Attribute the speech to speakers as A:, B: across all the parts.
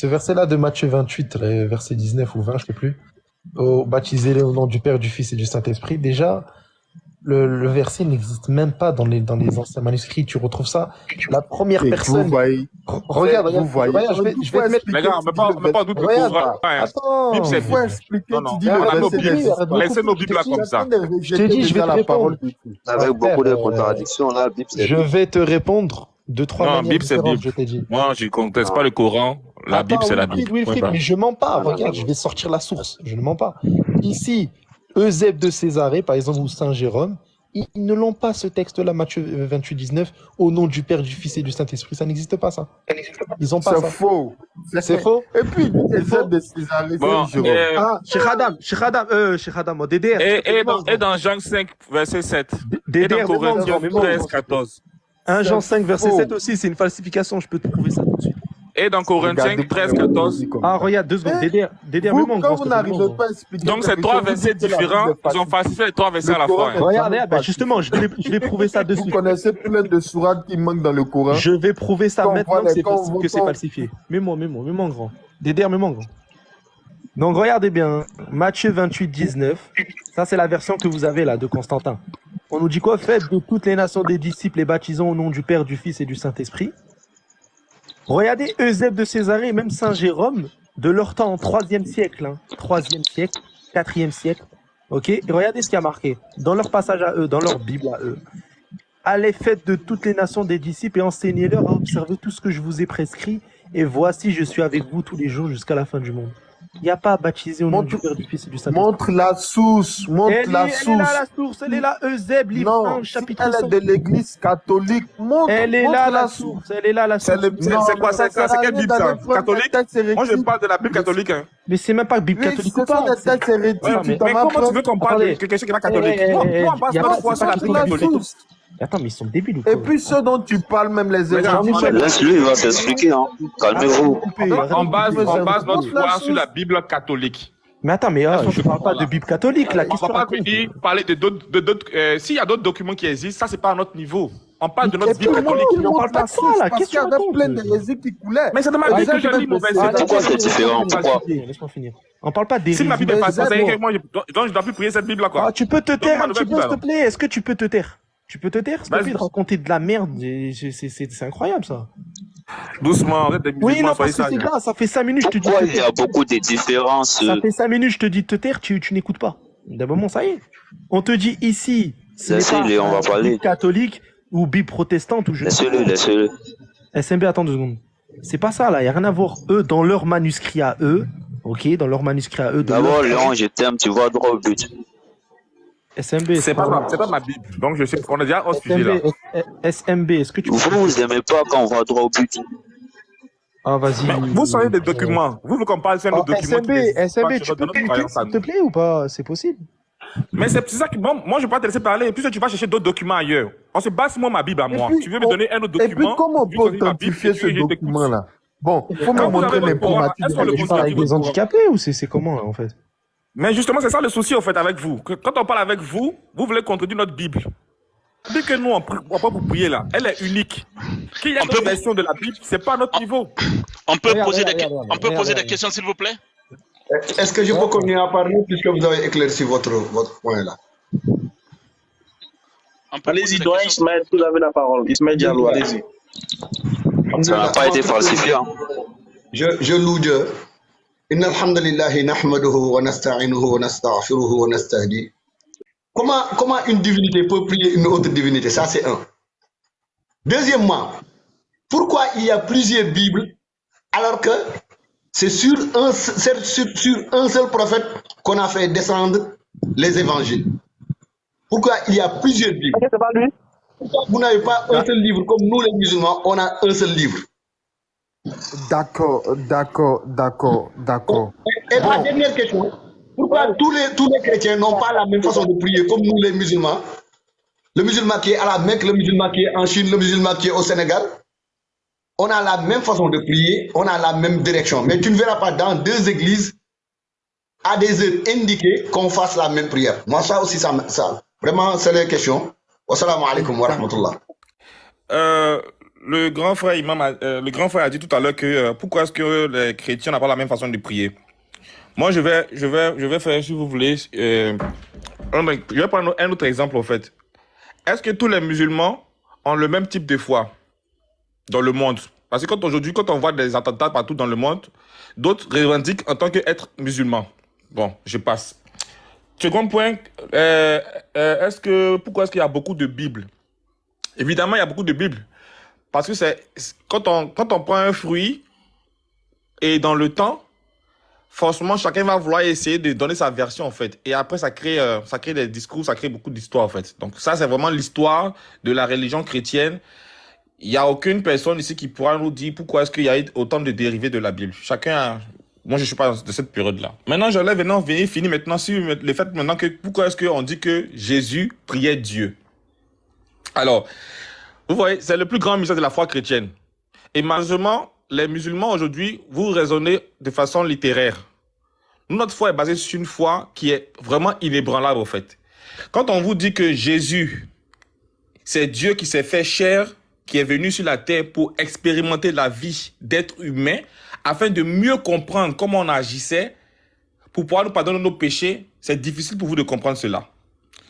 A: Ce verset-là de Matthieu 28, verset 19 ou 20, je sais plus. Baptisez-les au nom du Père, du Fils et du Saint-Esprit. Déjà, le verset n'existe même pas dans les anciens manuscrits. Tu retrouves ça. La première
B: Et
A: personne.
B: vous voyez,
A: Regarde,
B: vous voyez.
A: regarde, je vais te mettre.
C: Les gars, on met pas doute le
A: Regarde,
C: couvre.
A: attends.
C: Bible, c'est
B: Il faut
C: Bible.
B: expliquer,
C: Non, non.
B: tu dis
C: On
B: le
C: a nos
B: verset
C: Bibles.
B: n'existe pas.
C: Laissez nos Bibles là comme ça.
A: Je t'ai dit, je vais te répondre.
D: Avec beaucoup de contradictions, là, Bible, c'est
A: Je vais te répondre de trois
C: Non,
A: manières
C: Bible, c'est
A: différentes,
C: Bible.
A: je t'ai dit.
C: Moi, je ne conteste pas le Coran. La Bible, c'est la Bible.
A: Wilfried, mais je mens pas. Regarde, je vais sortir la source. Je ne mens pas. Ici, Eusèbe de Césarée, par exemple, ou Saint Jérôme, ils ne l'ont pas, ce texte-là, Matthieu 28, 19, au nom du Père, du Fils et du Saint-Esprit. Ça n'existe pas, ça. Ils n'ont pas
B: C'est
A: ça.
B: faux.
A: C'est faux.
B: Et puis, Eusèbe de Césarée,
C: Bon,
B: c'est Jérôme.
E: Ah, Cheikh Adam, DDR.
C: et dans Jean 5, verset 7. Et dans
E: DDR,
C: Corinthiens 13, 14.
E: 1 Jean 5, verset
B: faux.
E: 7 aussi, c'est une falsification, je peux te prouver ça tout de suite.
C: Et dans Corinthiens
B: Regardez
C: 13,
B: comment
C: 14.
B: vous dites comme
E: Ah,
B: ça.
E: regarde, 2 secondes, DDR,
B: Vous,
E: mais mon
B: quand
E: grand,
B: vous n'arrivez pas à expliquer
C: Donc, c'est
B: quelque
C: trois
B: chose, vous
C: versets
B: dites que la
C: différents.
B: Bible est
C: Ils ont falsifié les trois versets à la
B: Le
C: fois.
B: Coran
C: hein.
E: Regardez, bah, justement, je vais prouver ça de
B: Vous
E: suite.
B: connaissez plein de sourates qui manquent dans le Coran.
E: Je vais prouver ça
B: Quand on
E: maintenant
B: voit
E: que
B: les-
E: c'est
B: quand
E: falsifié,
B: on-
E: que c'est
B: quand-
E: falsifié. Mets-moi, mon grand. DDR, mon grand. Donc, regardez bien, Matthieu 28, 19. Ça, c'est la version que vous avez là, de Constantin. On nous dit quoi? Faites de toutes les nations des disciples et baptisons au nom du Père, du Fils et du Saint-Esprit. Regardez Eusèbe de Césarée et même Saint Jérôme, de leur temps, 3e siècle, hein. 3e siècle, 4e siècle. Ok? Et regardez ce qui a marqué. Dans leur passage à eux, dans leur Bible à eux. Allez, faites de toutes les nations des disciples et enseignez-leur à observer tout ce que je vous ai prescrit. Et voici, je suis avec vous tous les jours jusqu'à la fin du monde. Il n'y a pas à baptiser au nom du Père, du Fils et du Saint-Esprit.
B: Montre la source. Montre
E: Elle
B: la
E: est
B: source.
E: là, la source. Elle est là, Eusèbe, livre
B: Non,
E: 1,
B: si
E: chapitre
B: elle
E: 5.
B: est de l'église catholique, montre,
E: Elle est
B: montre
E: là,
B: la
E: la source. Elle est là, la
C: C'est
E: source.
C: quoi ça? C'est quelle Bible ça? Catholique? Moi, je parle de la Bible catholique. Hein.
E: Mais c'est même pas Bible
B: Oui,
E: catholique
B: ce
E: ou pas.
B: sont des textes hérétiques.
C: Ouais,
B: tu
C: mais
B: t'en
C: comment tu
B: apprends.
C: veux qu'on parle de
E: Attendez.
C: quelqu'un qui est pas catholique?
E: Eh,
C: Moi,
E: eh,
C: on passe
E: y a
C: notre
E: pas-
C: foi sur la
E: c'est
C: Bible
E: pas
C: catholique.
B: source.
E: Attends, mais ils sont débiles ou quoi?
B: Et puis ceux dont tu parles, même les
C: Regarde,
B: évangéliques.
D: Laisse-lui, il va s'expliquer, hein. Calmez-vous.
C: On base notre
B: La
C: foi
B: source.
C: sur la Bible catholique.
E: Mais attends, mais je parle pas de Bible catholique là.
C: On
E: Qu'est-ce
C: va
E: que tu
C: pas
E: racontes?
C: venir parler de d'autres. S'il y a d'autres documents qui existent, ça, c'est pas à notre niveau. On parle de
B: Et
C: notre
B: puis
C: Bible catholique.
E: Mais on parle pas de ça, là.
B: Parce
E: Qu'est-ce
B: qu'il y
E: que tu
B: avait
E: racontes?
B: plein d'hérésies qui coulaient.
C: Mais c'est de ma Bible que je lis, mon
B: Ah,
C: verset.
D: Pourquoi c'est différent? Pourquoi?
E: Laisse-moi finir. On parle pas des
C: Si ma Bible est
B: Mais
C: falsifiée,
B: c'est
C: ça veut dire
B: bon.
C: que moi, je dois plus prier cette Bible-là, quoi.
E: Ah, tu peux te taire
C: Donne-moi
E: un
C: le
E: petit
C: Bible,
E: peu, s'il te
C: alors.
E: plaît. Est-ce que tu peux te taire? Tu peux te taire, s'il te plaît,
C: Vas-y.
E: de raconter de la merde. C'est incroyable, ça.
C: Doucement, arrête des
E: Oui,
C: musulmans,
E: non,
C: soyez
E: parce que c'est
C: sages.
E: grave. Ça fait 5 minutes, je te dis.
D: Pourquoi
E: de
D: il
E: te
D: y a
E: taire.
D: beaucoup de différences?
E: Ça fait 5 minutes, je te dis de te taire, tu n'écoutes pas. D'un moment, ça y est. On te dit ici, ce n'est
D: Laissez-le,
E: pas
D: on va parler.
E: Bible catholique ou Bible protestante ou je ne sais
D: Laissez-le,
E: pas.
D: laissez-le.
E: SMB, attends 2 secondes. C'est pas ça, là. Il n'y a rien à voir. Eux, dans leur manuscrit à eux, ok, dans leur manuscrit à eux, dans
D: D'abord,
E: leur...
D: Léon, je t'aime, tu vas droit au but.
E: SMB,
C: C'est pas ma Bible. Donc, je sais qu'on est déjà hors sujet, là.
E: SMB, est-ce que tu...
D: Vous aimez pas quand on va droit au but.
E: Ah, vas-y.
C: Vous savez des documents. Vous voulez qu'on parle sur nos documents.
E: SMB, SMB, tu peux
C: notre
E: cliquer,
C: croyance à
E: s'il te
C: nous.
E: plaît, ou pas? C'est possible.
C: Mais c'est ça que moi, je vais pas te laisser parler. Puisque tu vas chercher d'autres documents ailleurs. On se base sur moi, ma Bible à moi.
B: puis,
C: Tu veux me donner un autre
B: Et puis,
C: document?
B: comment on
C: je
B: peut
C: choisis ma Bible,
B: authentifier
C: et
B: ce
C: puis je t'écoute.
B: document-là? Bon, il faut me
C: Quand vous
B: montrer
C: avez le Coran,
B: l'imprimatie
C: est-ce qu'on le
B: de
E: Tu parles avec
C: considère
E: des handicapés ou c'est comment, là, en fait?
C: Mais justement, c'est ça le souci, en fait, avec vous. Que quand on parle avec vous, vous voulez contredire notre Bible. Dès que nous, on va pas vous prier là, elle est unique. Qu'il y a une version de la Bible, c'est pas à notre niveau.
F: On peut
E: Regarde,
F: poser
E: regarde,
F: des
E: regarde.
F: questions, s'il vous plaît?
G: Est-ce que je peux continuer à parler puisque vous avez éclairci votre point là?
H: Allez-y, doyen Ismaël, vous avez la parole. Ismaël Diallo, allez-y.
D: Ça n'a pas été falsifié, hein.
G: Je loue Dieu. Inna alhamdulillahi nahmaduhu wa nasta'inuhu wa nastaghfiruhu wa nastahdi. Comment une divinité peut prier une autre divinité? Ça, c'est un. Deuxièmement, pourquoi il y a plusieurs Bibles alors que c'est sur un seul prophète qu'on a fait descendre les évangiles? Pourquoi il y a plusieurs Bibles? Pourquoi vous n'avez pas un seul livre comme nous les musulmans, on a un seul livre?
B: D'accord.
G: Et la dernière question, pourquoi tous les chrétiens n'ont pas la même façon de prier comme nous les musulmans? Le musulman qui est à la Mecque, le musulman qui est en Chine, le musulman qui est au Sénégal, on a la même façon de prier, on a la même direction. Mais tu ne verras pas dans deux églises à des heures indiquées qu'on fasse la même prière. Moi, ça aussi, ça vraiment, c'est les questions. Wassalamu alaikum wa rahmatullah.
C: le grand frère imam, le grand frère a dit tout à l'heure que pourquoi est-ce que les chrétiens n'ont pas la même façon de prier. Moi, je vais faire, si vous voulez, je vais prendre un autre exemple en fait. Est-ce que tous les musulmans ont le même type de foi dans le monde? Parce que aujourd'hui, quand on voit des attentats partout dans le monde, d'autres revendiquent en tant qu'être musulmans. Bon, je passe. Second point, pourquoi est-ce qu'il y a beaucoup de Bibles? Évidemment, il y a beaucoup de Bibles. Parce que quand on prend un fruit et dans le temps, forcément, chacun va vouloir essayer de donner sa version, en fait. Et après, ça crée des discours, ça crée beaucoup d'histoires, en fait. Donc ça, c'est vraiment l'histoire de la religion chrétienne. Il n'y a aucune personne ici qui pourra nous dire pourquoi est-ce qu'il y a eu autant de dérivés de la Bible. Moi, je ne suis pas de cette période-là. Maintenant, j'enlève maintenant, fini maintenant sur le fait maintenant que pourquoi est-ce qu'on dit que Jésus priait Dieu. Alors, vous voyez, c'est le plus grand mystère de la foi chrétienne. Et malheureusement, les musulmans aujourd'hui, vous raisonnez de façon littéraire. Notre foi est basée sur une foi qui est vraiment inébranlable, en fait. Quand on vous dit que Jésus, c'est Dieu qui s'est fait chair, qui est venu sur la terre pour expérimenter la vie d'être humain, afin de mieux comprendre comment on agissait, pour pouvoir nous pardonner nos péchés, c'est difficile pour vous de comprendre cela.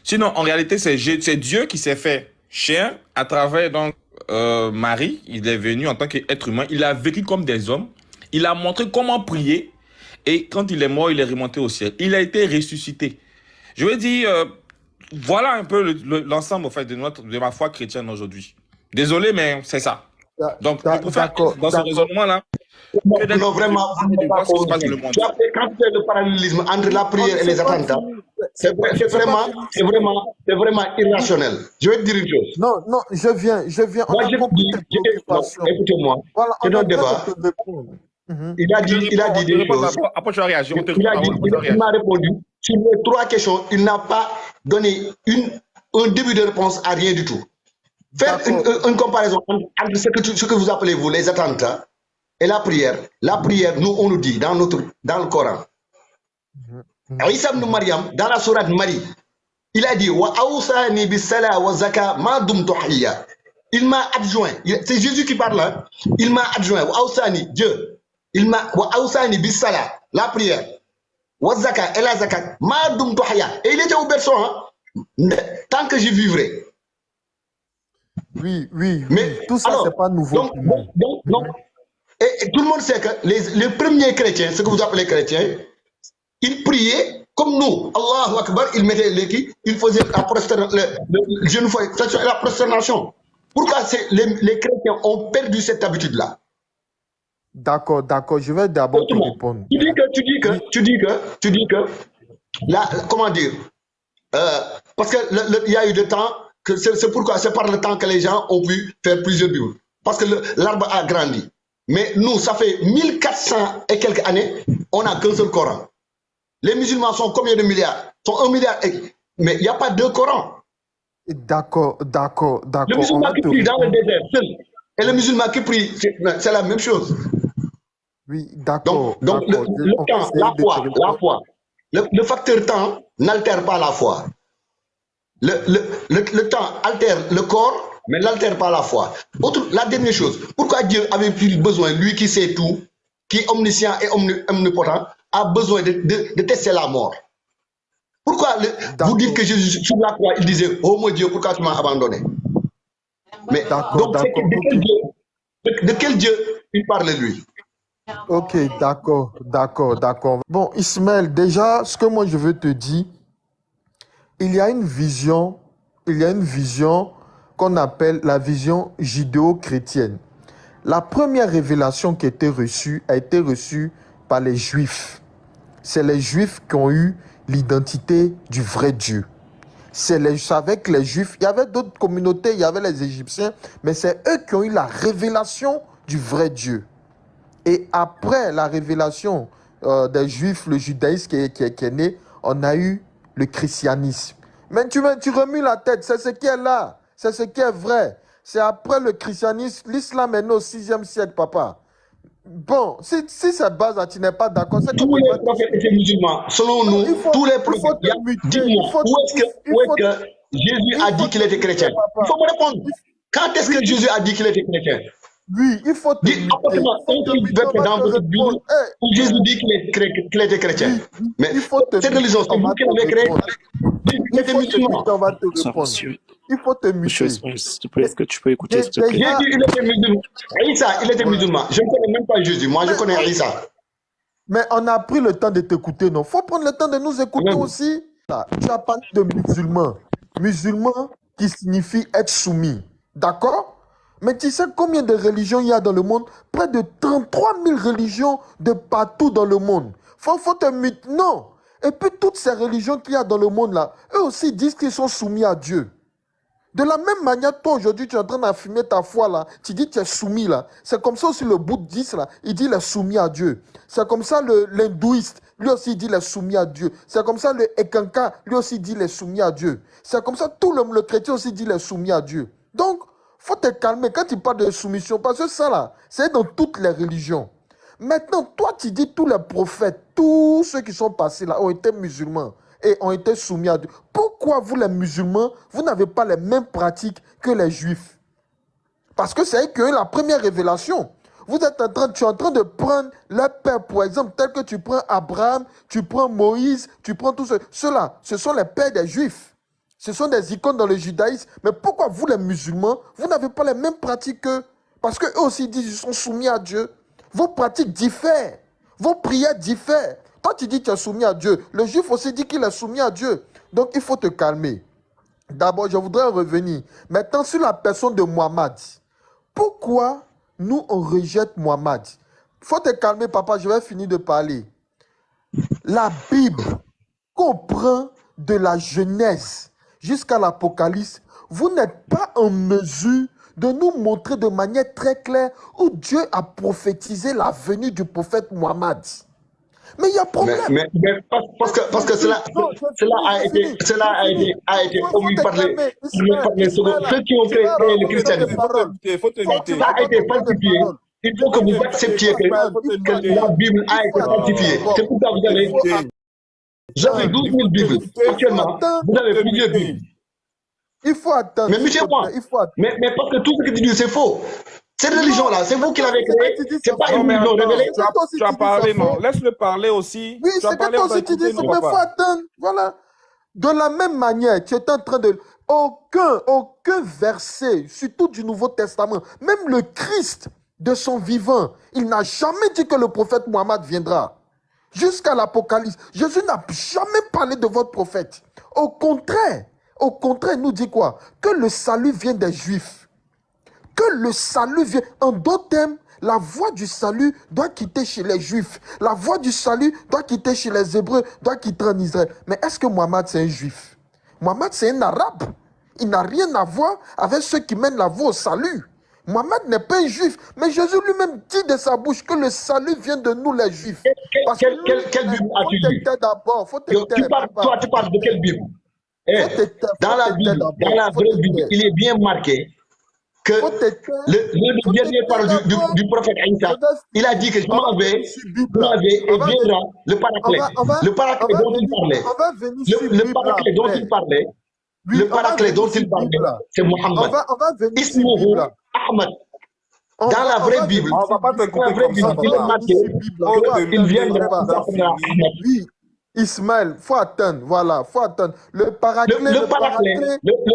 C: Sinon, en réalité, c'est Dieu qui s'est fait chair à travers donc Marie. Il est venu en tant qu'être humain. Il a vécu comme des hommes. Il a montré comment prier. Et quand il est mort, il est remonté au ciel. Il a été ressuscité. Je veux dire, voilà un peu l'ensemble en fait, de ma foi chrétienne aujourd'hui. Désolé, mais c'est ça. Donc, pour faire dans ce raisonnement-là,
G: non, vraiment, quand tu fais le parallélisme entre la prière et les attentats, c'est vraiment irrationnel. Je vais te dire une chose.
B: Non, je viens.
G: Moi, écoutez-moi,
B: Voilà,
G: c'est notre débat. Il a dit des choses.
C: Après, tu vas réagir.
G: Il m'a répondu sur les 3 questions. Il n'a pas donné un début de réponse à rien du tout. Faire une comparaison entre ce que vous appelez, vous, les attentats et la prière. La prière, nous, on nous dit dans le Coran. Isa ibn Maryam, dans la sourate Marie, il a dit wa awsani bis sala wa zaka ma dumtu hayya. Il m'a adjoint, c'est Jésus qui parle là. Il m'a adjoint wa awsani, Dieu. Wa awsani bis sala, la prière. Wa zaka et la zakat ma dumtu hayya. Et il était au berceau, hein, tant que je vivrai.
B: Oui. Mais tout ça, c'est pas nouveau.
G: Donc, et tout le monde sait que les premiers chrétiens, ce que vous appelez chrétiens, ils priaient comme nous. Allahu Akbar, ils mettaient l'équipe, ils faisaient la prosternation. Pourquoi les chrétiens ont perdu cette habitude-là?
B: D'accord. Je vais d'abord te répondre.
G: Tu dis que, là, comment dire, parce qu'il y a eu des temps, c'est pourquoi, c'est par le temps que les gens ont pu faire plusieurs Bibles. Parce que l'arbre a grandi. Mais nous, ça fait 1400 et quelques années, on n'a qu'un seul Coran. Les musulmans sont combien de milliards? Sont 1 milliard. Mais il n'y a pas 2 Corans.
B: D'accord.
G: Le musulman qui prie dans le désert seul et le musulman qui prie, c'est la même chose.
B: Oui, d'accord.
G: Donc le temps, la foi. Le facteur temps n'altère pas la foi. Le temps altère le corps, mais n'altère pas la foi. La dernière chose, pourquoi Dieu avait-il besoin, lui qui sait tout, qui est omniscient et omnipotent, a besoin de tester la mort? Pourquoi vous dites que Jésus, sur la croix, il disait « Oh mon Dieu, pourquoi tu m'as abandonné ?» Mais donc, de quel Dieu il parle lui?
B: Ok, d'accord. Bon, Ismaël, déjà, ce que moi je veux te dire, il y a une vision qu'on appelle la vision judéo-chrétienne. La première révélation qui a été reçue par les Juifs. C'est les Juifs qui ont eu l'identité du vrai Dieu. C'est avec les Juifs, il y avait d'autres communautés, il y avait les Égyptiens, mais c'est eux qui ont eu la révélation du vrai Dieu. Et après la révélation des Juifs, le judaïsme qui est né, on a eu le christianisme. Mais tu remues la tête, c'est ce qui est là, c'est ce qui est vrai. C'est après le christianisme, l'islam est né au 6e siècle, papa. Bon, si cette base, tu n'es pas d'accord, c'est
G: tous les prophètes étaient musulmans. Selon nous, tous les prophètes. Dis-moi, où est-ce que Jésus a dit qu'il était chrétien? Il faut me répondre. Quand est-ce que Jésus a dit qu'il était chrétien?
B: Oui, il faut te
G: Dis,
B: muter.
G: apporte-moi
B: Il faut
G: un
B: te
G: petit
B: muter, on
G: verset
B: va
G: dans
B: te
G: votre Bible
B: répondre.
G: où Jésus dit qu'il était chrétien.
B: Oui,
G: Mais
B: il faut te
G: cette
B: muter,
G: religion, c'est
B: on
G: vous
B: va
G: qui
B: te
G: l'avez créée.
B: répondre.
G: Il
B: Il
G: était
B: faut te
G: musulman.
B: muter, on va te
F: Bonsoir,
B: répondre.
F: monsieur.
B: Il faut te
F: Monsieur
B: muter.
F: Ismaël, s'il te plaît, est-ce que tu peux écouter, s'il te plaît?
B: Déjà,
G: Jésus, il était musulman. Isa, il était
B: ouais.
G: musulman. Je ne connais même pas Jésus. Moi, je
B: Mais,
G: connais Isa.
B: mais on a pris le temps de t'écouter, non? Faut prendre le temps de nous écouter
G: Amen.
B: aussi. Ah, tu as parlé de musulman. Musulman qui signifie être soumis. D'accord? Mais tu sais combien de religions il y a dans le monde? Près de 33 000 religions de partout dans le monde. Faut te muter. Non. Et puis toutes ces religions qu'il y a dans le monde là, eux aussi disent qu'ils sont soumis à Dieu. De la même manière, toi aujourd'hui, tu es en train d'affirmer ta foi là, tu dis que tu es soumis là. C'est comme ça aussi le bouddhiste là, il dit qu'il est soumis à Dieu. C'est comme ça l'hindouiste, lui aussi il dit qu'il est soumis à Dieu. C'est comme ça le Ekanka, lui aussi il dit qu'il est soumis à Dieu. C'est comme ça tout le chrétien aussi dit qu'il est soumis à Dieu. Donc, faut te calmer quand tu parles de soumission, parce que ça là, c'est dans toutes les religions. Maintenant, toi tu dis tous les prophètes, tous ceux qui sont passés là ont été musulmans et ont été soumis à Dieu. Pourquoi vous les musulmans, vous n'avez pas les mêmes pratiques que les juifs? Parce que c'est que la première révélation. Tu es en train de prendre leur père, par exemple, tel que tu prends Abraham, tu prends Moïse, tu prends tout ceux-là, ce sont les pères des juifs. Ce sont des icônes dans le judaïsme. Mais pourquoi vous, les musulmans, vous n'avez pas les mêmes pratiques qu'eux? Parce qu'eux aussi disent qu'ils sont soumis à Dieu. Vos pratiques diffèrent. Vos prières diffèrent. Toi, tu dis que tu es soumis à Dieu. Le juif aussi dit qu'il est soumis à Dieu. Donc, il faut te calmer. D'abord, je voudrais revenir maintenant sur la personne de Mohammed. Pourquoi nous, on rejette Mohammed? Il faut te calmer, papa, je vais finir de parler. La Bible comprend de la Genèse jusqu'à l'Apocalypse. Vous n'êtes pas en mesure de nous montrer de manière très claire où Dieu a prophétisé la venue du prophète Mohammed. Mais il y a problème.
G: Mais parce que cela a été omis par les secondes. Ceux qui ont créé le christianisme. Ça a été falsifié. Il faut que vous acceptiez que la Bible a été falsifiée. C'est pourquoi vous avez 12 000 Bibles. Actuellement, vous avez plusieurs Bibles.
B: Il faut attendre.
G: Mais monsieur, moi, mais parce que tout ce que tu dis, c'est faux. Cette religion-là, c'est vous qui l'avez créée. C'est pas une religion révélée.
C: Tu as parlé, non. Laisse-le parler aussi.
B: Oui, c'est que toi aussi tu dis ça, mais il faut attendre. Voilà. De la même manière, tu es en train de... Aucun verset, surtout du Nouveau Testament, même le Christ de son vivant, il n'a jamais dit que le prophète Mohammed viendra. Jusqu'à l'Apocalypse, Jésus n'a jamais parlé de votre prophète. Au contraire, il nous dit quoi? Que le salut vient des Juifs. Que le salut vient. En d'autres termes, la voie du salut doit quitter chez les Juifs. La voie du salut doit quitter chez les Hébreux, doit quitter en Israël. Mais est-ce que Mohammed c'est un Juif? Mohammed c'est un Arabe. Il n'a rien à voir avec ceux qui mènent la voie au salut. Mohammed n'est pas un Juif. Mais Jésus lui-même dit de sa bouche que le salut vient de nous les Juifs.
G: Quelle Bible as-tu lu? Toi, tu parles de quelle Bible? Dans la Bible, dans la vraie Bible, il est bien marqué que le dernier parole du prophète Isa, il a dit que je m'en vais et viendra le Paraclet. Le Paraclet dont il parlait. Le Paraclet dont il parlait, c'est Mohammed. Ismuhu Ahmad. Dans la vraie Bible,
C: on va pas te couper comme ça,
G: il est marqué qu'il viendra Ahmad.
B: Oui. Ismaël, faut attendre, voilà, faut attendre. Le Paraclet,
G: le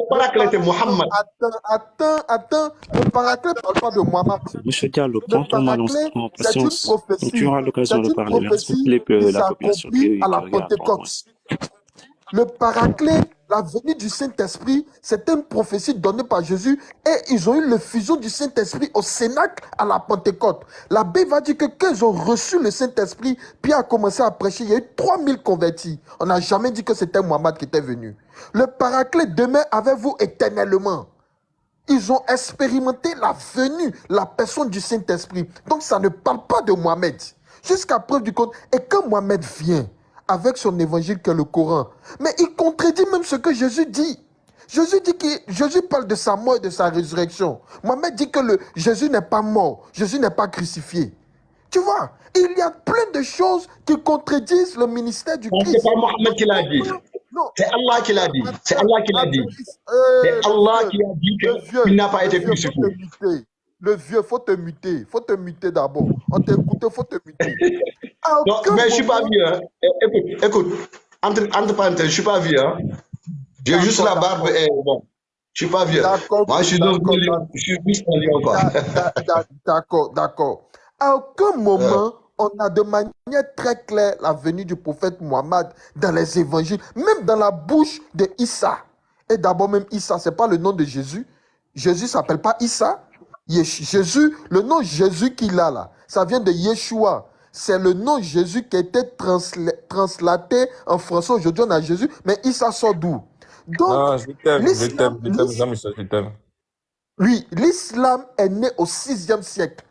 G: Paraclet c'est Mohammed.
B: Attends, le Paraclet ne parle pas de Mohammed.
F: Monsieur Diallo, prends ton mal en patience. Tu auras l'occasion de parler. Merci s'il te plaît, la population qui
B: à la
F: regarde.
B: Pentecôte. Le Paraclet, la venue du Saint-Esprit, c'est une prophétie donnée par Jésus et ils ont eu le fusion du Saint-Esprit au Cénacle à la Pentecôte. La Bible va dire que quand ils ont reçu le Saint-Esprit, Pierre a commencé à prêcher, il y a eu 3000 convertis. On n'a jamais dit que c'était Mohammed qui était venu. Le Paraclet demeure avec vous éternellement. Ils ont expérimenté la venue, la personne du Saint-Esprit. Donc ça ne parle pas de Mohammed. Jusqu'à preuve du compte, et quand Mohammed vient, avec son évangile que le Coran. Mais il contredit même ce que Jésus dit. Jésus parle de sa mort et de sa résurrection. Mohammed dit que Jésus n'est pas mort, Jésus n'est pas crucifié. Tu vois, il y a plein de choses qui contredisent le ministère du Christ.
G: C'est pas Mohammed qui l'a dit.
B: Non.
G: C'est Allah qui l'a dit. C'est Allah qui l'a dit. C'est
B: Le
G: Allah
B: vieux,
G: qui a dit
B: le vieux,
G: qu'il n'a pas
B: le
G: été
B: vieux, faut
G: crucifié.
B: te muter. Le vieux, faut te muter. Faut te muter d'abord. On t'a écouté, faut te muter. À
G: Non,
B: aucun
G: mais je suis pas
B: moment...
G: vieux. Hein. Écoute, entre parenthèses, je suis pas vieux. Hein. J'ai juste la barbe et bon. Je suis pas vieux.
B: D'accord,
G: Moi, je suis plus un lion, quoi.
B: d'accord. À aucun moment, on a de manière très claire la venue du prophète Mohammed dans les évangiles, même dans la bouche de Issa. Et d'abord même Issa, c'est pas le nom de Jésus. Jésus s'appelle pas Issa. Jésus, le nom Jésus qu'il a là, ça vient de Yeshua. C'est le nom Jésus qui a été translaté en français. Aujourd'hui, on a Jésus, mais Issa sort d'où? Donc,
C: je t'aime.
B: oui, l'islam est né au 6e siècle.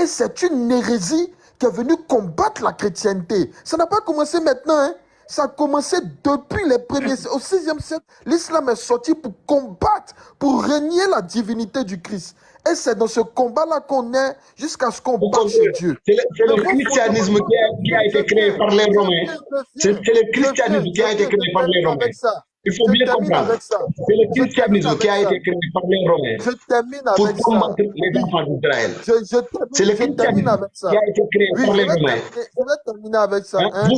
B: Et c'est une hérésie qui est venue combattre la chrétienté. Ça n'a pas commencé maintenant, hein. Ça a commencé depuis les premiers siècles. Au 6e siècle, l'islam est sorti pour combattre, pour régner la divinité du Christ. Et c'est dans ce combat-là qu'on est jusqu'à ce qu'on batte chez Dieu.
G: C'est le christianisme qui a été créé par les Romains. C'est le christianisme qui a été créé par les Romains. Il faut bien comprendre. C'est le christianisme qui a été créé par les Romains.
B: Je termine avec ça.
G: Pour combattre les enfants d'Israël. C'est le christianisme qui a été créé par les Romains.
B: Je vais terminer avec ça.
G: Hein?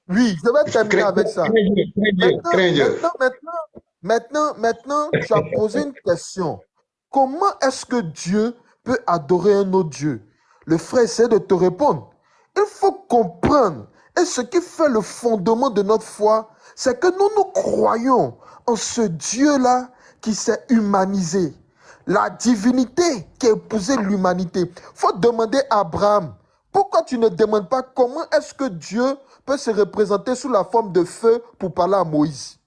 B: Oui, je vais terminer avec ça. Maintenant, tu as posé une question. Comment est-ce que Dieu peut adorer un autre Dieu? Le frère essaie de te répondre. Il faut comprendre. Et ce qui fait le fondement de notre foi, c'est que nous croyons en ce Dieu-là qui s'est humanisé. La divinité qui a épousé l'humanité. Il faut demander à Abraham, pourquoi tu ne demandes pas comment est-ce que Dieu peut se représenter sous la forme de feu pour parler à Moïse?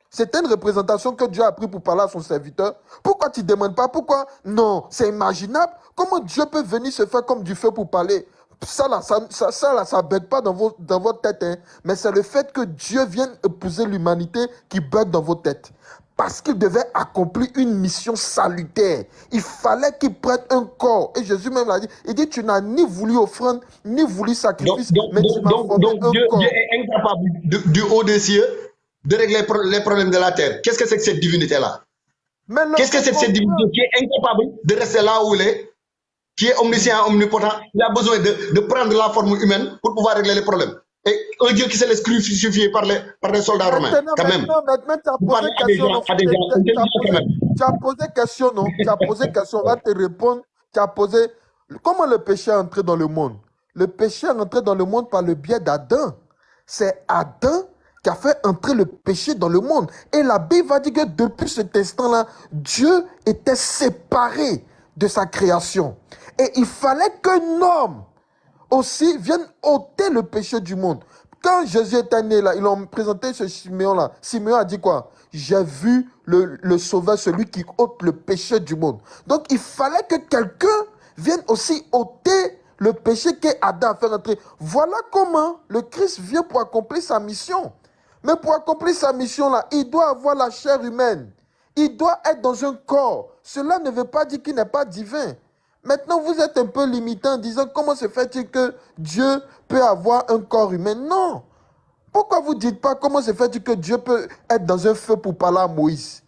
B: C'était une représentation que Dieu a pris pour parler à son serviteur. Pourquoi tu ne demandes pas? Pourquoi? Non, c'est imaginable. Comment Dieu peut venir se faire comme du feu pour parler? Ça ne bug pas dans votre tête. Hein. Mais c'est le fait que Dieu vienne épouser l'humanité qui bug dans votre tête. Parce qu'il devait accomplir une mission salutaire. Il fallait qu'il prenne un corps. Et Jésus même l'a dit. Il dit, tu n'as ni voulu offrande, ni voulu sacrifice, mais tu m'as formé un corps.
G: Dieu est incapable du haut des cieux de régler les problèmes de la terre. Qu'est-ce que c'est que cette divinité-là? Qu'est-ce que c'est que cette divinité qui est incapable de rester là où il est, qui est omniscient, omnipotent? Il a besoin de prendre la forme humaine pour pouvoir régler les problèmes. Et un Dieu qui se laisse crucifier par les soldats romains, quand même.
B: Tu as posé question, non? Tu as posé question, on va te répondre. Tu as posé... Comment le péché est entré dans le monde? Le péché est entré dans le monde par le biais d'Adam. C'est Adam qui a fait entrer le péché dans le monde. Et la Bible va dire que depuis cet instant-là, Dieu était séparé de sa création. Et il fallait qu'un homme aussi vienne ôter le péché du monde. Quand Jésus était né là, ils l'ont présenté ce Simeon-là. Simeon a dit quoi? J'ai vu le sauveur, celui qui ôte le péché du monde. Donc il fallait que quelqu'un vienne aussi ôter le péché qu'Adam a fait entrer. Voilà comment le Christ vient pour accomplir sa mission. Mais pour accomplir sa mission-là, il doit avoir la chair humaine. Il doit être dans un corps. Cela ne veut pas dire qu'il n'est pas divin. Maintenant, vous êtes un peu limité en disant comment se fait-il que Dieu peut avoir un corps humain? Non. Pourquoi vous ne dites pas comment se fait-il que Dieu peut être dans un feu pour parler à Moïse?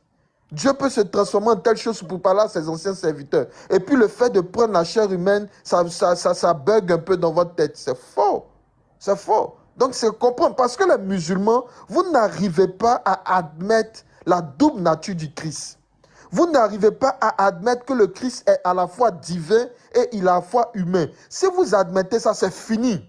B: Dieu peut se transformer en telle chose pour parler à ses anciens serviteurs. Et puis le fait de prendre la chair humaine, ça bug un peu dans votre tête. C'est faux. C'est faux. Donc c'est comprendre. Parce que les musulmans, vous n'arrivez pas à admettre la double nature du Christ. Vous n'arrivez pas à admettre que le Christ est à la fois divin et il est à la fois humain. Si vous admettez ça, c'est fini.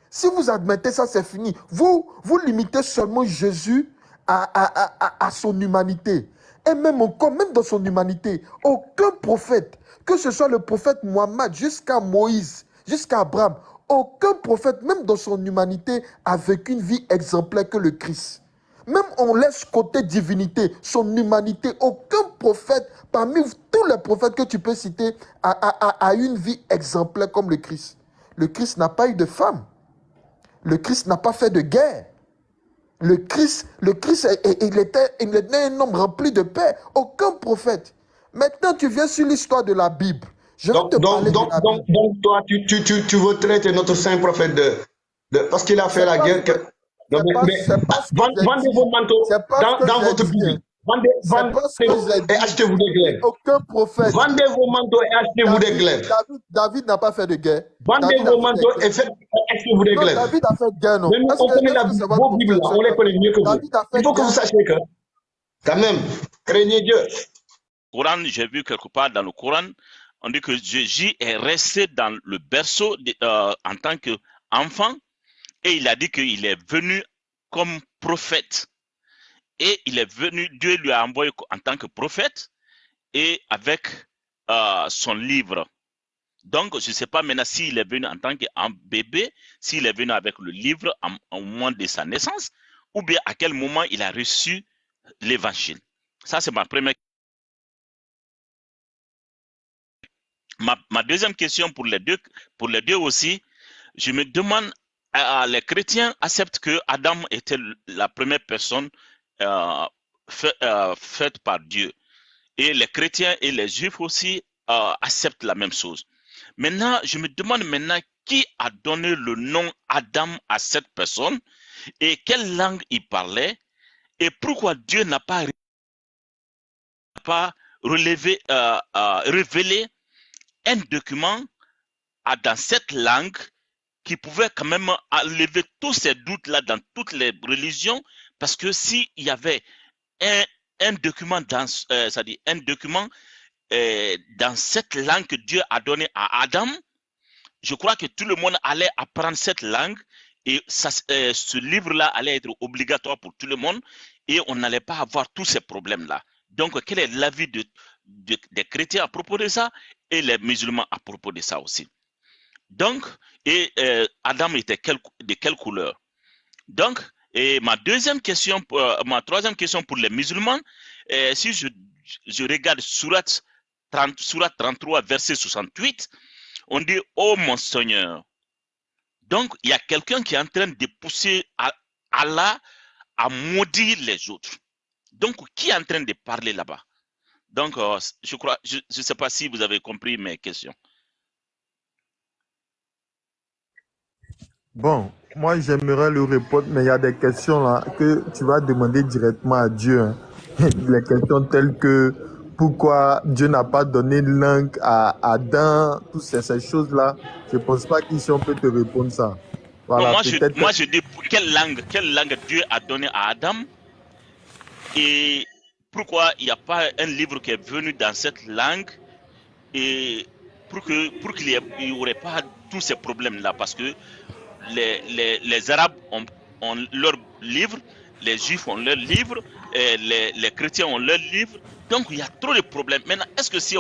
B: Si vous admettez ça, c'est fini. Vous limitez seulement Jésus à son humanité. Et même encore, même dans son humanité, aucun prophète, que ce soit le prophète Mohammed jusqu'à Moïse, jusqu'à Abraham, aucun prophète, même dans son humanité, a vécu une vie exemplaire que le Christ. Même on laisse côté divinité, son humanité, aucun prophète, parmi tous les prophètes que tu peux citer, a une vie exemplaire comme le Christ. Le Christ n'a pas eu de femme. Le Christ n'a pas fait de guerre. Le Christ il était un homme rempli de paix. Aucun prophète. Maintenant, tu viens sur l'histoire de la Bible. Donc,
G: toi, tu veux traiter notre saint prophète parce qu'il a fait la guerre. Non,
B: c'est pas ce que j'ai
G: vendez
B: dit.
G: vos manteaux
B: C'est pas ce que
G: dans
B: j'ai
G: votre
B: dit,
G: Bible.
B: hein.
G: Vendez
B: C'est pas ce que j'ai
G: et
B: dit.
G: achetez-vous des glaives.
B: Aucun prophète.
G: Vendez vos manteaux et achetez-vous des glaives.
B: David n'a pas fait de guerre.
G: Vendez
B: David a
G: vos
B: fait des
G: manteaux
B: guerres.
G: et achetez-vous des
B: Non,
G: glaives.
B: David a fait de guerre, non.
G: Mais nous,
B: Est-ce
G: on
B: que
G: connaît
B: c'est votre
G: vos Bibles, là,
B: prophète?
G: on les connaît mieux que vous.
B: David a fait
G: Il faut
B: de
G: que vous
B: guerre.
G: sachiez que, quand même, craignez Dieu.
I: Coran, j'ai vu quelque part dans le Coran, on dit que Jésus est resté dans le berceau en tant qu'enfant et il a dit qu'il est venu comme prophète. Et il est venu, Dieu lui a envoyé en tant que prophète et avec son livre. Donc, je ne sais pas maintenant s'il est venu en tant qu'un bébé, s'il est venu avec le livre au moment de sa naissance, ou bien à quel moment il a reçu l'évangile. Ça, c'est ma première. Ma deuxième question pour les deux aussi, je me demande, les chrétiens acceptent que Adam était la première personne faite par Dieu. Et les chrétiens et les juifs aussi acceptent la même chose. Maintenant, je me demande maintenant qui a donné le nom Adam à cette personne et quelle langue il parlait et pourquoi Dieu n'a pas révélé un document dans cette langue qui pouvait quand même enlever tous ces doutes-là dans toutes les religions, parce que s'il y avait un document dans cette langue que Dieu a donné à Adam, je crois que tout le monde allait apprendre cette langue et ce livre-là allait être obligatoire pour tout le monde et on n'allait pas avoir tous ces problèmes-là. Donc, quel est l'avis des chrétiens à propos de ça et les musulmans à propos de ça aussi? Donc, Adam était de quelle couleur? Donc, et ma troisième question pour les musulmans, si je regarde Surat 33, verset 68, on dit « Oh mon Seigneur ». Donc, il y a quelqu'un qui est en train de pousser Allah à maudire les autres. Donc, qui est en train de parler là-bas? Donc, je crois, je ne sais pas si vous avez compris mes questions.
B: Bon, moi j'aimerais le répondre, mais il y a des questions là que tu vas demander directement à Dieu, hein. Les questions telles que pourquoi Dieu n'a pas donné une langue à Adam, toutes ces choses-là, je ne pense pas qu'ici on peut te répondre ça. Voilà,
I: moi, je dis quelle langue Dieu a donné à Adam et pourquoi il n'y a pas un livre qui est venu dans cette langue et pour qu'il n'y aurait pas tous ces problèmes-là, parce que les Arabes ont leur livre, les Juifs ont leur livre, et les chrétiens ont leur livre. Donc il y a trop de problèmes. Maintenant, est-ce que si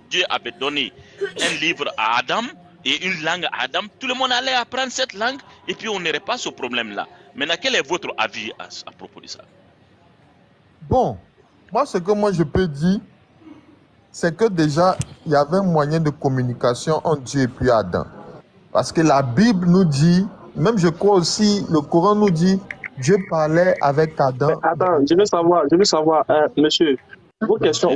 I: Dieu avait donné un livre à Adam et une langue à Adam, tout le monde allait apprendre cette langue et puis on n'aurait pas ce problème-là? Maintenant, quel est votre avis à propos de ça?
B: Bon, moi ce que je peux dire, c'est que déjà, il y avait un moyen de communication entre Dieu et puis Adam. Parce que la Bible nous dit, même je crois aussi, le Coran nous dit, Dieu parlait avec Adam.
H: Mais attends, je veux savoir, monsieur, vos questions,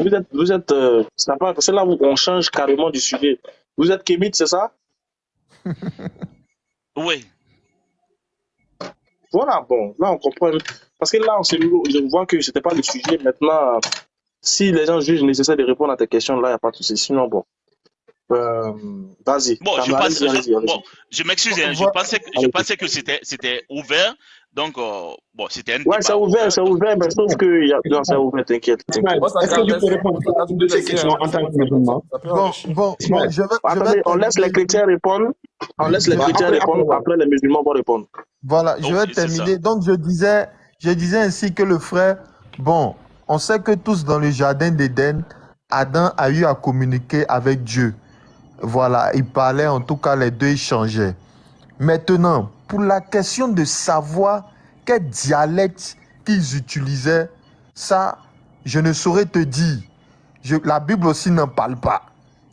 H: c'est là où on change carrément du sujet. Vous êtes kémite, c'est ça?
I: Oui.
H: Voilà, bon, là on comprend. Parce que là, je vois que c'était pas le sujet. Maintenant, si les gens jugent nécessaire de répondre à tes questions, là, il n'y a pas de souci. Sinon, bon. Vas-y.
I: Bon, je m'excuse, hein, je pensais que c'était ouvert. Donc, bon, c'était un débat.
H: Ouais, c'est ouvert, mais sauf que c'est ouvert, t'inquiète.
G: Est-ce que je peux répondre à toutes ces questions en tant que musulman?
B: Bon,
H: Attendez, on laisse les chrétiens répondre. Après les musulmans vont répondre.
B: Voilà, je vais terminer. Donc, je disais ainsi que le frère, bon, on sait que tous dans le jardin d'Éden, Adam a eu à communiquer avec Dieu. Voilà, il parlait, en tout cas, les deux échangeaient. Maintenant, pour la question de savoir quel dialecte qu'ils utilisaient, ça, je ne saurais te dire. La Bible aussi n'en parle pas.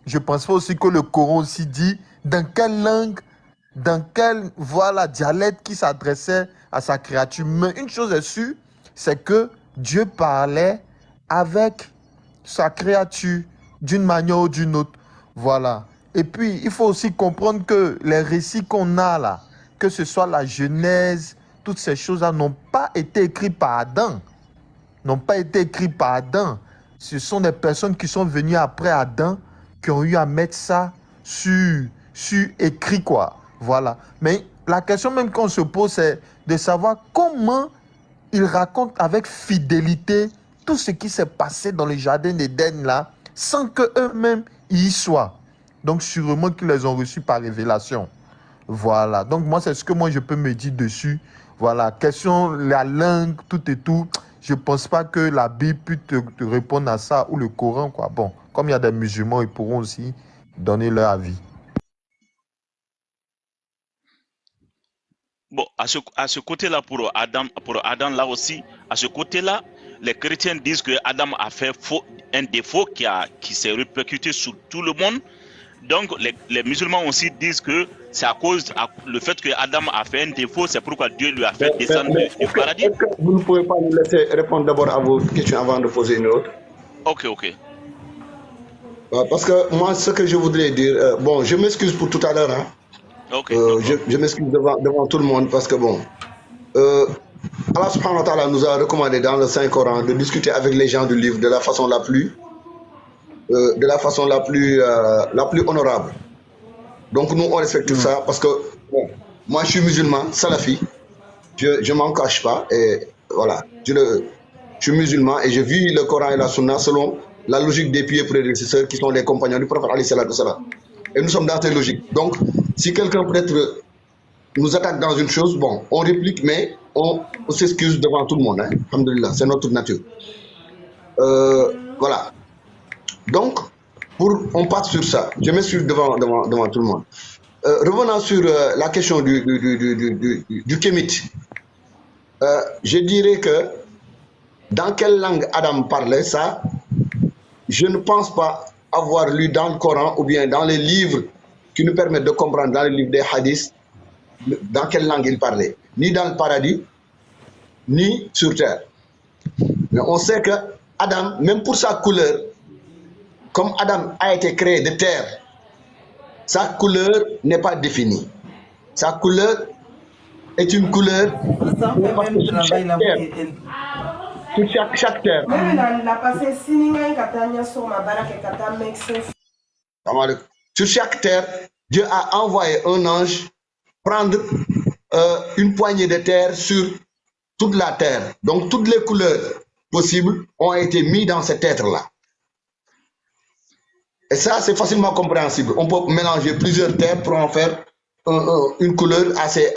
B: Je pense pas aussi que le Coran aussi dit dans quelle langue, dans quel dialecte qui s'adressait à sa créature. Mais une chose est sûre, c'est que Dieu parlait avec sa créature d'une manière ou d'une autre. Voilà. Et puis, il faut aussi comprendre que les récits qu'on a là, que ce soit la Genèse, toutes ces choses-là n'ont pas été écrites par Adam. N'ont pas été écrites par Adam. Ce sont des personnes qui sont venues après Adam qui ont eu à mettre ça sur écrit, quoi. Voilà. Mais la question même qu'on se pose, c'est de savoir comment ils racontent avec fidélité tout ce qui s'est passé dans le jardin d'Éden, là, sans qu'eux-mêmes y soient. Donc, sûrement qu'ils les ont reçus par révélation. Voilà. Donc, moi, c'est ce que moi, je peux me dire dessus. Voilà. Question, la langue, tout et tout. Je ne pense pas que la Bible puisse te répondre à ça, ou le Coran, quoi. Bon, comme il y a des musulmans, ils pourront aussi donner leur avis.
I: Bon, à ce côté-là, pour Adam, là aussi, à ce côté-là, les chrétiens disent que Adam a fait un défaut qui s'est répercuté sur tout le monde. Donc, les musulmans aussi disent que c'est à cause le fait que Adam a fait un défaut, c'est pourquoi Dieu lui a fait descendre du paradis.
G: Est-ce que vous ne pouvez pas nous laisser répondre d'abord à vos questions avant de poser une autre?
I: Ok.
G: Parce que moi, ce que je voudrais dire, bon, je m'excuse pour tout à l'heure, hein.
I: Ok.
G: Je m'excuse devant tout le monde parce que bon, Allah subhanahu wa ta'ala nous a recommandé dans le Saint-Coran de discuter avec les gens du livre de la façon la plus honorable. Donc nous on respecte ça parce que bon, moi je suis musulman, salafi, je m'en cache pas et voilà, je suis musulman et je vis le Coran et la Sunna selon la logique des pieux prédécesseurs qui sont les compagnons du prophète alayhi salatu wassalam. Et nous sommes dans cette logique. Donc si quelqu'un peut-être nous attaque dans une chose, bon, on réplique, mais on s'excuse devant tout le monde. Hein. Alhamdulillah, c'est notre nature. Voilà. Donc, on part sur ça. Je m'excuse devant tout le monde. Revenons sur la question du kémite. Je dirais que dans quelle langue Adam parlait, ça, je ne pense pas avoir lu dans le Coran ou bien dans les livres qui nous permettent de comprendre, dans les livres des hadiths, dans quelle langue il parlait. Ni dans le paradis, ni sur terre. Mais on sait que Adam, même pour sa couleur, comme Adam a été créé de terre, sa couleur n'est pas définie. Sa couleur est une couleur parce que sur chaque terre. Sur chaque terre, Dieu a envoyé un ange prendre une poignée de terre sur toute la terre. Donc toutes les couleurs possibles ont été mises dans cet être-là. Et ça, c'est facilement compréhensible. On peut mélanger plusieurs terres pour en faire une couleur assez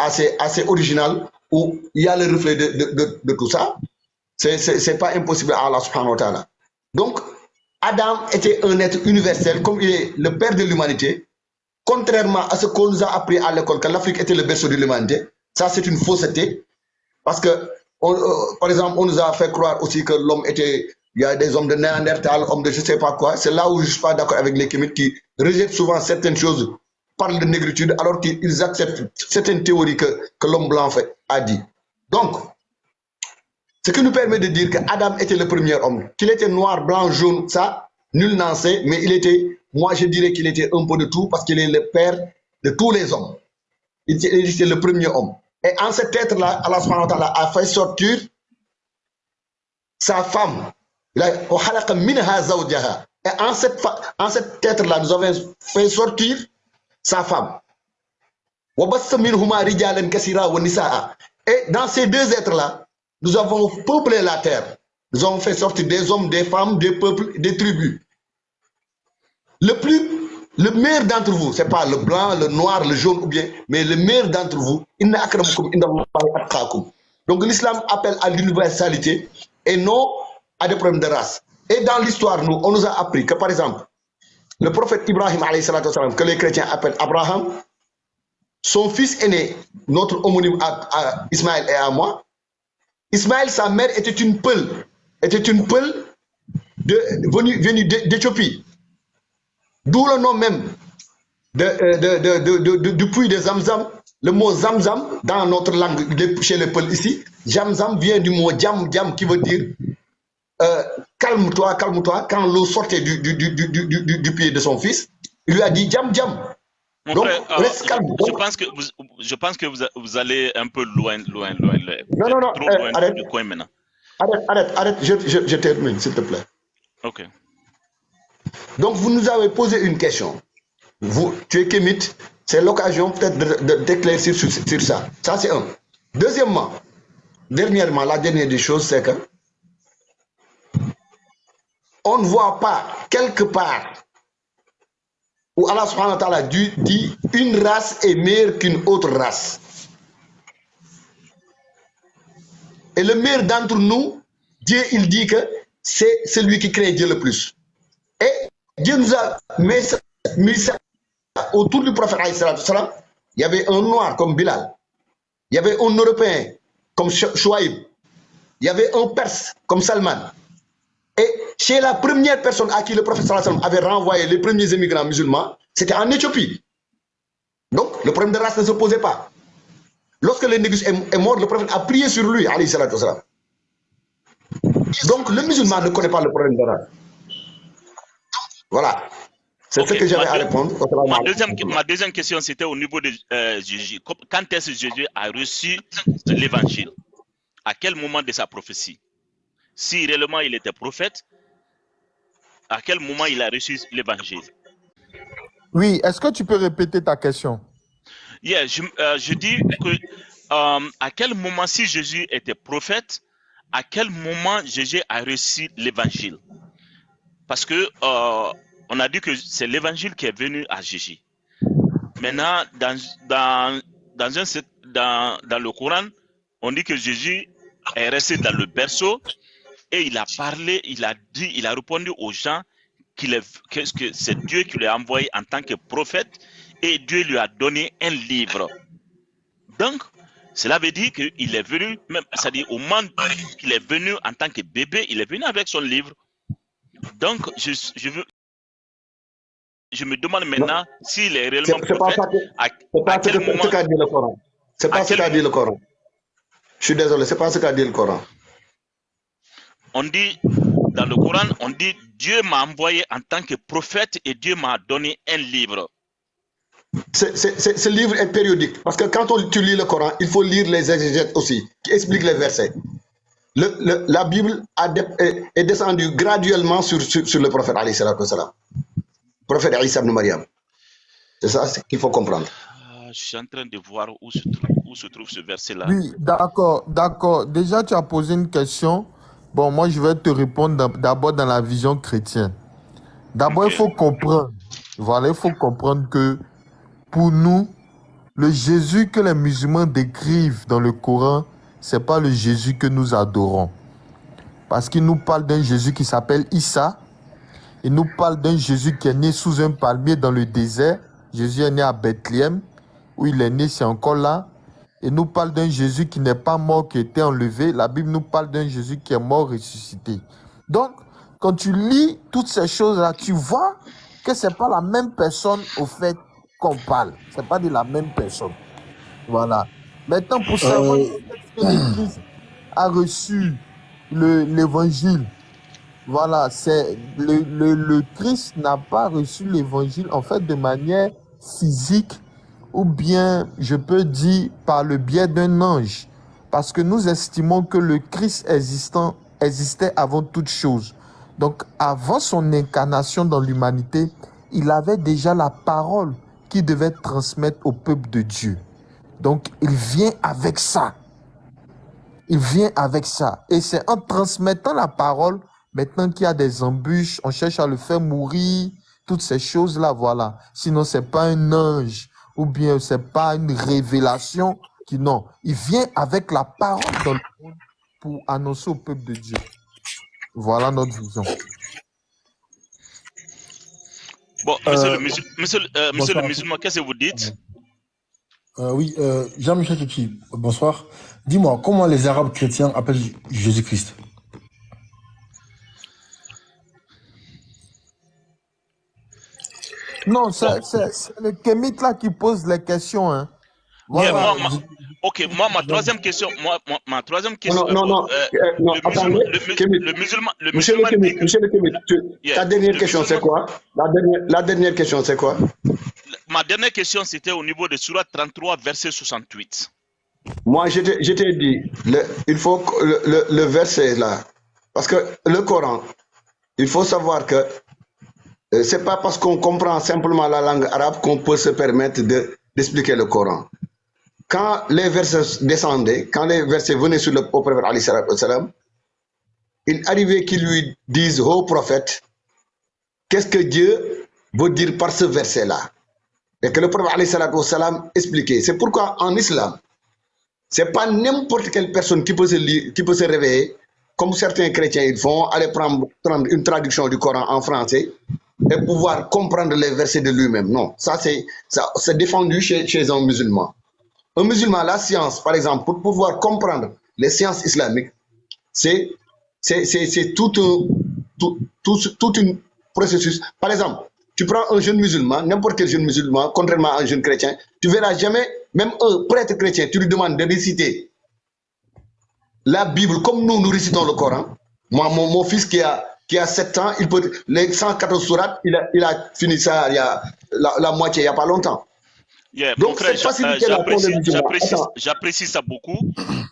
G: originale où il y a le reflet de tout ça. C'est pas impossible à Allah subhanahu wa ta'ala. Donc, Adam était un être universel, comme il est le père de l'humanité. Contrairement à ce qu'on nous a appris à l'école, que l'Afrique était le berceau de l'humanité, ça c'est une fausseté. Parce que, par exemple, on nous a fait croire aussi que l'homme était, il y a des hommes de Néandertal, hommes de je ne sais pas quoi. C'est là où je ne suis pas d'accord avec les kémites qui rejettent souvent certaines choses, parlent de négritude, alors qu'ils acceptent certaines théories que l'homme blanc a dit. Donc, ce qui nous permet de dire qu'Adam était le premier homme, qu'il était noir, blanc, jaune, ça, nul n'en sait, mais il était, moi je dirais qu'il était un peu de tout parce qu'il est le père de tous les hommes. Il était le premier homme. Et en cet être-là, Allah subhanahu wa ta'ala a fait sortir sa femme. Et en cet être-là, nous avons fait sortir sa femme. Et dans ces deux êtres-là, nous avons peuplé la terre. Nous avons fait sortir des hommes, des femmes, des peuples, des tribus. Le meilleur d'entre vous, ce n'est pas le blanc, le noir, le jaune ou bien, mais le meilleur d'entre vous, donc l'islam appelle à l'universalité et non à des problèmes de race. Et dans l'histoire, on nous a appris que, par exemple, le prophète Ibrahim, que les chrétiens appellent Abraham, son fils aîné, notre homonyme à Ismaël et à moi, Ismaël, sa mère, était une peule venue d'Éthiopie. D'où le nom même du puits de Zamzam. Le mot Zamzam, dans notre langue, chez les Peuls ici, Zamzam vient du mot Djam, qui veut dire calme-toi, calme-toi. Quand l'eau sortait du pied de son fils, il lui a dit Djam.
I: Mon
G: Donc,
I: frère,
G: reste calme.
I: je pense que vous allez un peu loin. Vous
G: Non,
I: êtes
G: non, non,
I: trop loin
G: arrête,
I: du coin maintenant.
G: arrête, je termine, s'il te plaît.
I: Ok.
G: Donc, vous nous avez posé une question. Tu es kémite, c'est l'occasion peut-être d'éclaircir sur ça. Ça, c'est un. Deuxièmement, dernièrement, la dernière des choses, c'est que on ne voit pas quelque part où Allah subhanahu wa ta'ala dit une race est meilleure qu'une autre race. Et le meilleur d'entre nous, Dieu, il dit que c'est celui qui crée Dieu le plus. Et Dieu nous a mis ça autour du prophète alayhi salatu wassalam. Il y avait un noir comme Bilal. Il y avait un européen comme Chouaïb. Il y avait un perse comme Salman. Et chez la première personne à qui le prophète sallallahu alayhi wa sallam avait renvoyé les premiers immigrants musulmans, c'était en Éthiopie. Donc, le problème de race ne se posait pas. Lorsque le Négus est mort, le prophète a prié sur lui, alayhi salatu wassalam. Donc, le musulman ne connaît pas le problème de race. Voilà. C'est ce que j'avais à répondre.
I: Ma deuxième question, c'était au niveau de Jésus. Quand est-ce que Jésus a reçu l'évangile? À quel moment de sa prophétie? Si réellement il était prophète, à quel moment il a reçu l'évangile?
B: Oui, est-ce que tu peux répéter ta question?
I: Yeah, je dis que à quel moment, si Jésus était prophète, à quel moment Jésus a reçu l'évangile? Parce que on a dit que c'est l'évangile qui est venu à Jésus. Maintenant, dans le Coran, on dit que Jésus est resté dans le berceau et il a parlé, il a répondu aux gens que c'est Dieu qui l'a envoyé en tant que prophète et Dieu lui a donné un livre. Donc, cela veut dire qu'il est venu, même, c'est-à-dire au moment qu'il est venu en tant que bébé, il est venu avec son livre. Donc, je me demande maintenant s'il est réellement prophète. À quel moment?
G: C'est pas ce qu'a dit le Coran. Je suis désolé, c'est pas ce qu'a dit le Coran.
I: On dit, dans le Coran, on dit Dieu m'a envoyé en tant que prophète et Dieu m'a donné un livre.
G: Ce livre est périodique. Parce que quand tu lis le Coran, il faut lire les exégètes aussi, qui expliquent les versets. La Bible est descendue graduellement sur le prophète alayhi salatu wassalam. Prophète Isa ibn Maryam. C'est ça qu'il faut comprendre.
I: Je suis en train de voir où se trouve ce verset-là.
B: Oui, d'accord. Déjà, tu as posé une question. Bon, moi, je vais te répondre d'abord dans la vision chrétienne. D'abord, il faut comprendre. Voilà, il faut comprendre que pour nous, le Jésus que les musulmans décrivent dans le Coran, ce n'est pas le Jésus que nous adorons. Parce qu'il nous parle d'un Jésus qui s'appelle Issa. Il nous parle d'un Jésus qui est né sous un palmier dans le désert. Jésus est né à Bethléem, où il est né, c'est encore là. Il nous parle d'un Jésus qui n'est pas mort, qui a été enlevé. La Bible nous parle d'un Jésus qui est mort, ressuscité. Donc, quand tu lis toutes ces choses-là, tu vois que ce n'est pas la même personne, au fait, qu'on parle. Ce n'est pas de la même personne. Voilà. Maintenant, pour savoir que le Christ a reçu l'évangile, voilà, c'est le Christ n'a pas reçu l'évangile en fait de manière physique ou bien je peux dire par le biais d'un ange parce que nous estimons que le Christ existait avant toute chose. Donc avant son incarnation dans l'humanité, il avait déjà la parole qu'il devait transmettre au peuple de Dieu. Donc il vient avec ça. Il vient avec ça. Et c'est en transmettant la parole. Maintenant qu'il y a des embûches, on cherche à le faire mourir, toutes ces choses-là, voilà. Sinon, ce n'est pas un ange ou bien ce n'est pas une révélation. Non, il vient avec la parole dans le monde pour annoncer au peuple de Dieu. Voilà notre vision.
I: Bon, monsieur le musulman, qu'est-ce que vous dites?
J: Oui, Jean-Michel Tchouki, bonsoir. Dis-moi, comment les Arabes chrétiens appellent Jésus-Christ?
B: Non, c'est le kémite là qui pose les questions. Hein. Voilà.
I: Yeah, moi, ma troisième question.
G: Non, attendez. Monsieur le Kémite, ta dernière question, c'est quoi? La dernière question, c'est quoi?
I: Ma dernière question, c'était au niveau de Surat 33, verset 68.
G: Moi, je t'ai dit, il faut que le verset là, parce que le Coran, il faut savoir que c'est pas parce qu'on comprend simplement la langue arabe qu'on peut se permettre d'expliquer le Coran. Quand les versets descendaient, quand les versets venaient sur le prophète alayhi salatu wassalam, il arrivait qu'ils lui disent au prophète, qu'est-ce que Dieu veut dire par ce verset-là? Et que le prophète alayhi salatu wassalam expliquait. C'est pourquoi en islam, c'est pas n'importe quelle personne qui peut se réveiller, comme certains chrétiens ils font, aller prendre une traduction du Coran en français et pouvoir comprendre les versets de lui-même. Non, ça c'est défendu chez un musulman. Un musulman, la science, par exemple, pour pouvoir comprendre les sciences islamiques, c'est tout un processus. Par exemple, tu prends un jeune musulman, n'importe quel jeune musulman, contrairement à un jeune chrétien, tu verras jamais, même un prêtre chrétien, tu lui demandes de réciter la Bible comme nous récitons le Coran. Moi, mon fils qui a 7 ans, il peut, les 114 sourates, il a fini ça il y a la moitié, il n'y a pas longtemps.
I: Yeah,
G: donc,
I: frère, j'apprécie ça beaucoup,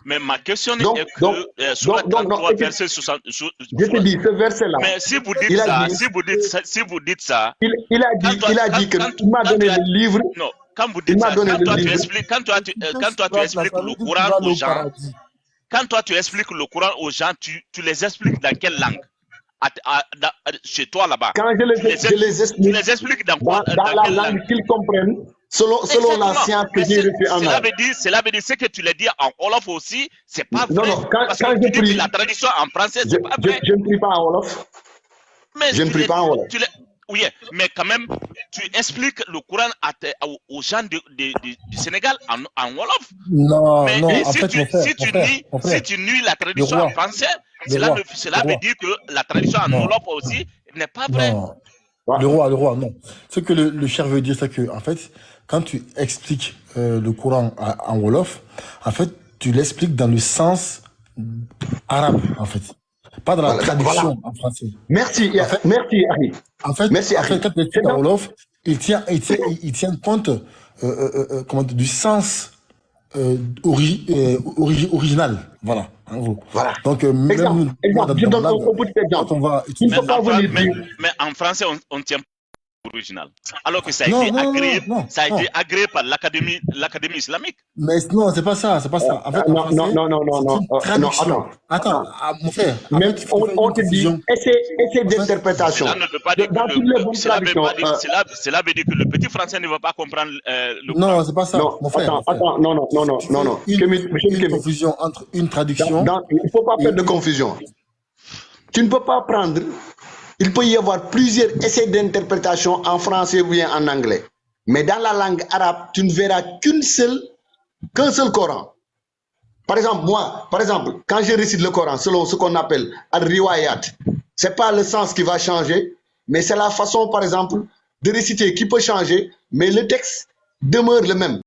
I: mais ma question est que sur la 33 verset 60, je
G: te dis ce verset-là.
I: Mais si vous dites ça,
G: il a dit que il m'a donné le livre.
I: Non, quand vous dites ça, quand toi tu expliques le Coran aux gens, quand toi tu expliques le Coran aux gens, tu les expliques dans quelle langue? Chez toi là-bas.
G: Quand je les explique dans la langue qu'ils comprennent. Selon la science que j'ai reçue en arabe.
I: Cela veut dire ce que tu l'as dit en Wolof aussi, c'est pas vrai.
G: Non, quand
I: je prie, la tradition en français, c'est pas vrai.
G: Je ne prie pas en Wolof. Je ne prie pas en Wolof.
I: Oui, mais quand même, tu expliques le Coran aux gens du Sénégal en Wolof.
J: Non,
I: mais,
J: non,
I: en fait, si tu nuis la tradition en français, cela veut dire que la tradition en Wolof aussi n'est pas vraie.
J: Le roi, non. Ce que le cher veut dire, c'est que, en fait, quand tu expliques le Coran en Wolof, en fait, tu l'expliques dans le sens arabe, en fait. Pas dans la traduction en français.
G: Merci,
J: en fait,
G: merci, Harry.
J: En fait, quand tu expliques en Wolof, il tient compte du sens original. Voilà.
G: Voilà.
J: Donc,
G: exemple, je donne un petit exemple.
I: Mais en français, on ne tient pas original. Alors que ça a été agréé par l'Académie islamique.
J: Mais non, c'est pas ça. En fait,
G: non.
J: Attends, mon frère.
G: Même on te dit, essai d'interprétation.
I: Cela ne veut pas dire que cela veut dire que le petit français ne va pas comprendre le Coran.
J: Non, c'est pas ça, mon frère.
G: Attends, non.
J: Une confusion entre une traduction.
G: Il ne faut pas faire de confusion. Tu ne peux pas prendre. Il peut y avoir plusieurs essais d'interprétation en français ou bien en anglais. Mais dans la langue arabe, tu ne verras qu'un seul Coran. Par exemple, quand je récite le Coran, selon ce qu'on appelle al-riwayat, ce n'est pas le sens qui va changer, mais c'est la façon, par exemple, de réciter qui peut changer, mais le texte demeure le même.